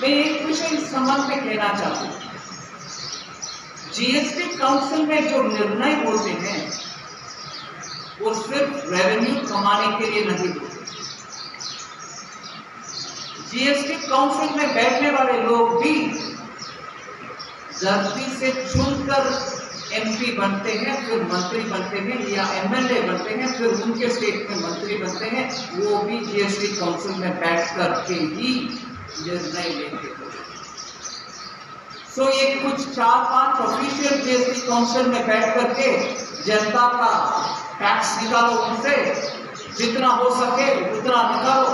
मैं एक विषय इस संबंध में कहना चाहता हूँ। जीएसटी काउंसिल में जो निर्णय होते हैं वो सिर्फ रेवेन्यू कमाने के लिए नहीं होते। जीएसटी काउंसिल में बैठने वाले लोग भी धरती से चुनकर एमपी बनते हैं, फिर मंत्री बनते हैं या एमएलए बनते हैं, फिर उनके स्टेट में मंत्री बनते हैं। वो भी जीएसटी काउंसिल में बैठ कर के ही निर्णय लेते हैं। सो ये कुछ 4-5 ऑफिशियल जीएसटी काउंसिल में बैठ करके जनता का टैक्स निकालो, उनसे जितना हो सके उतना निकालो,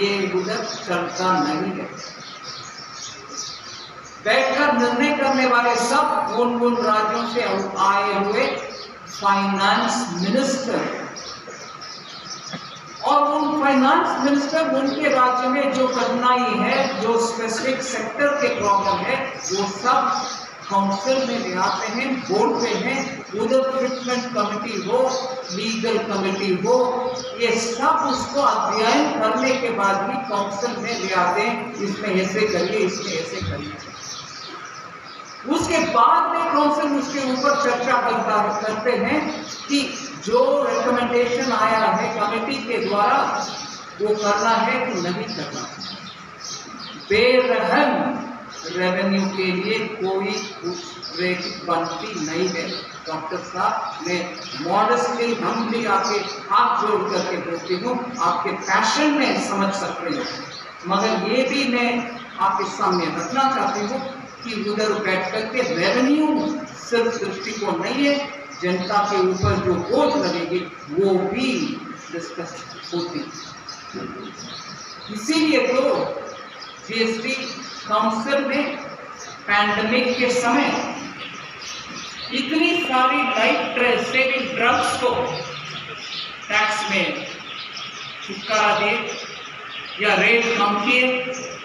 ये उधर चलता नहीं है। बैठकर निर्णय करने वाले सब उन राज्यों से आए हुए फाइनेंस मिनिस्टर, और उन फाइनेंस मिनिस्टर उनके राज्य में जो कठिनाई है, जो स्पेसिफिक सेक्टर के प्रॉब्लम है, वो सब काउंसिल में ले आते हैं, बोलते हैं। उधर फिटमेंट कमेटी हो, लीगल कमेटी हो, ये सब उसको अध्ययन करने के बाद ही काउंसिल में ले आते हैं। इसमें ऐसे करिए, इसमें ऐसे करिए। उसके बाद में काउंसिल उसके ऊपर चर्चा करते हैं कि जो रिकमेंडेशन आया है कमेटी के द्वारा वो करना है कि नहीं करना। बेरहम रेवेन्यू के लिए कोई रेट बनती नहीं है। डॉक्टर साहब, मैं मॉडेस्टली हम्बली आपके हाथ जोड़ करके बोलती हूँ, आपके पैशन में समझ सकते हैं, मगर ये भी मैं आपके सामने रखना चाहती हूँ कि उधर बैठ करके रेवेन्यू सिर्फ दृष्टिकोण नहीं है, जनता के ऊपर जो बोझ लगेगी वो भी डिस्कस होती। इसीलिए तो जीएसटी काउंसिल में पैंडेमिक के समय इतनी सारी लाइफ सेविंग ड्रग्स को टैक्स में छुटकारा दे या रेट कम किए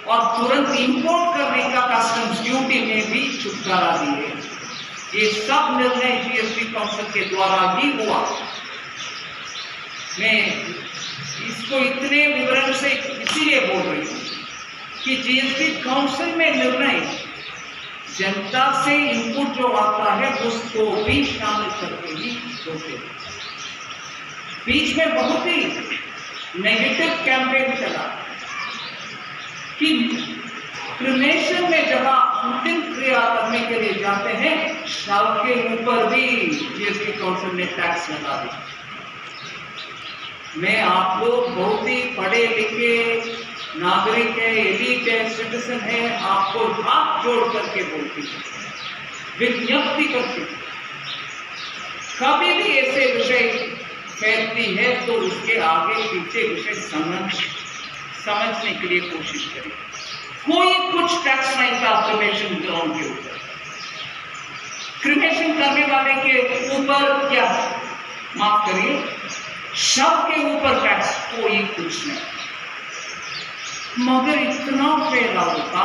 और तुरंत इंपोर्ट करने का कस्टम्स ड्यूटी में भी छुटकारा दिए। ये सब निर्णय जीएसटी काउंसिल के द्वारा ही हुआ। मैं इसको इतने विवरण से इसीलिए बोल रही हूँ कि जीएसटी काउंसिल में निर्णय जनता से इनपुट जो आता है उसको भी शामिल करके ही होते हैं। बीच में बहुत ही नेगेटिव कैंपेन चला कि क्रिमेशन में जब अंतिम क्रिया करने के लिए जाते हैं, शव के ऊपर भी जीएसटी काउंसिल ने टैक्स लगा दिया। मैं आप लोग बहुत ही पढ़े लिखे नागरिक है, एलिट है, सिटीजन है, आपको हाथ जोड़ करके बोलती है, विज्ञप्ति करती है, कभी भी ऐसे विषय फैलती है तो उसके आगे पीछे विषय समझने के लिए कोशिश करें। कोई कुछ टैक्स नहीं था क्रिमेशन ग्राउंड के ऊपर। क्रिमेशन करने वाले के ऊपर क्या, माफ करिए, शव के ऊपर टैक्स कोई कुछ नहीं। मगर इतना फैलाव था,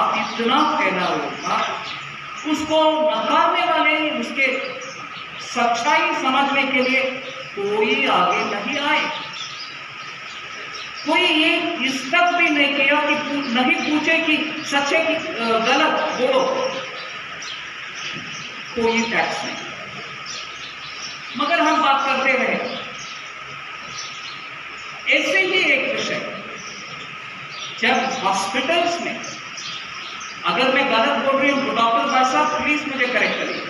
उसको नकारने वाले, उसके सच्चाई समझने के लिए कोई आगे नहीं आए। कोई ये इस तक भी नहीं किया कि नहीं पूछे कि सच है कि गलत, बोलो। कोई टैक्स नहीं। मगर हम बात करते रहे। ऐसे ही एक विषय, जब हॉस्पिटल्स में, अगर मैं गलत बोल रही हूं तो डॉक्टर भाई साहब प्लीज मुझे करेक्ट करिए,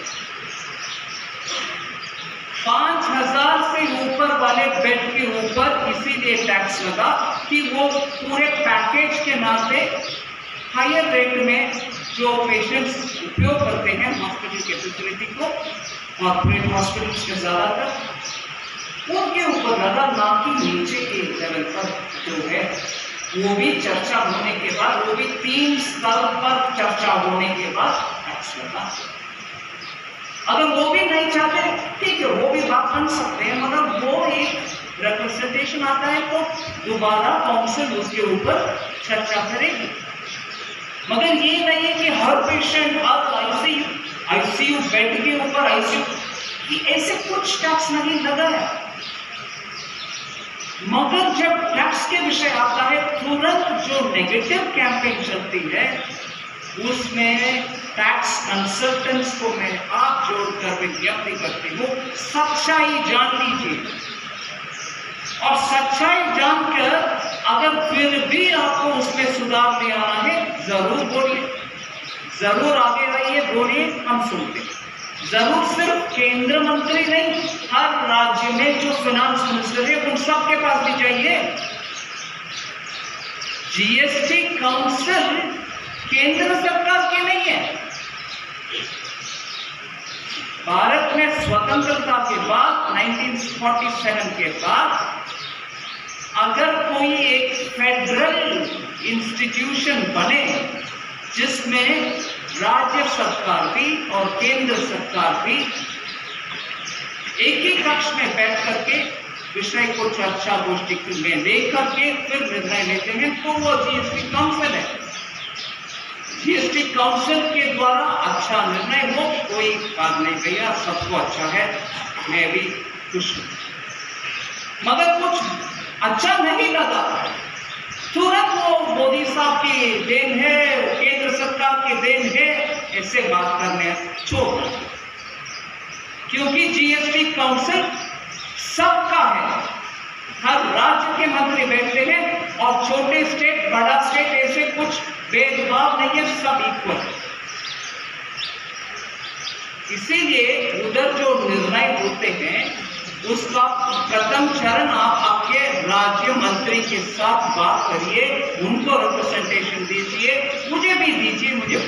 5000 से ऊपर वाले बेड के ऊपर इसीलिए टैक्स लगा कि वो पूरे पैकेज के नाम पे हायर रेट में जो पेशेंट्स उपयोग करते हैं हॉस्पिटल के फैसिलिटी को, कॉर्पोरेट हॉस्पिटल्स के ज्यादातर, उनके ऊपर लगा, ना कि नीचे के लेवल पर जो है वो भी चर्चा होने के बाद, वो भी 3 स्तर पर चर्चा होने के बाद टैक्स लगा। अगर वो भी नहीं चाहते, ठीक है, वो भी बात बन सकते हैं, मगर वो एक रिप्रेजेंटेशन आता है तो दोबारा काउंसिल उसके ऊपर चर्चा करेगी। मगर ये नहीं है कि हर पेशेंट, हर आईसीयू बेड के ऊपर आईसीयू, ऐसे कुछ टैक्स नहीं लगाया। मगर जब टैक्स के विषय आता है, तुरंत जो नेगेटिव कैंपेन चलती है उसमें टैक्स कंसल्टेंट्स को मैं हाथ जोड़कर विज्ञप्ति करती हूँ, सच्चाई जान लीजिए और सच्चाई जानकर अगर फिर भी आपको उसमें सुधार ले आना है जरूर बोलिए, जरूर आगे आइए, बोलिए, हम सुनते हैं। जरूर सिर्फ केंद्र मंत्री नहीं, हर राज्य में जो फाइनेंस मिनिस्टर है उन सबके पास भी जाइए। जीएसटी काउंसिल केंद्र सरकार की नहीं है। भारत में स्वतंत्रता के बाद 1947 के बाद अगर कोई एक फेडरल इंस्टीट्यूशन बने जिसमें राज्य सरकार भी और केंद्र सरकार भी एक ही कक्ष में बैठ करके विषय को चर्चा गोष्ठी में लेकर के फिर निर्णय लेते हैं, तो वो जीएसटी काउंसिल है। जीएसटी काउंसिल के द्वारा अच्छा निर्णय हो, कोई बात नहीं भैया, सबको अच्छा है, मैं भी खुश हूं। मगर कुछ अच्छा नहीं लगा, तुरंत वो मोदी साहब की देन है, केंद्र सरकार की देन है, ऐसे बात करने छोड़, क्योंकि जीएसटी काउंसिल सबका है, हर राज्य के मंत्री बैठते हैं और छोटे स्टेट बड़ा स्टेट ऐसे कुछ भेदभाव नहीं है, सब इक्वल। इसीलिए उधर जो निर्णय होते हैं उसका प्रथम चरण आप आपके राज्य मंत्री के साथ बात करिए, उनको रिप्रेजेंटेशन दीजिए, मुझे भी दीजिए, मुझे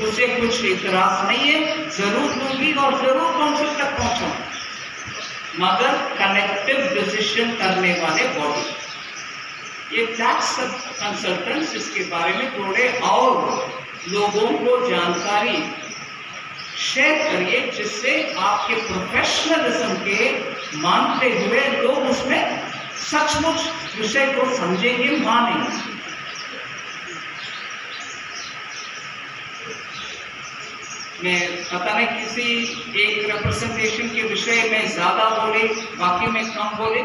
उसे कुछ इतराज नहीं है, जरूर दूंगी और जरूर काउंसिल तक पहुंचाऊंगी। मगर कलेक्टिव डिसीजन करने वाले बॉडी ये टैक्स कंसल्टेंट्स, इसके बारे में थोड़े और लोगों को जानकारी शेयर करिए, जिससे आपके प्रोफेशनलिज्म के मानते हुए लोग उसमें सचमुच विषय को समझेंगे, मानेंगे। मैं पता नहीं किसी एक रिप्रेजेंटेशन के विषय में ज्यादा बोले, बाकी में कम बोले।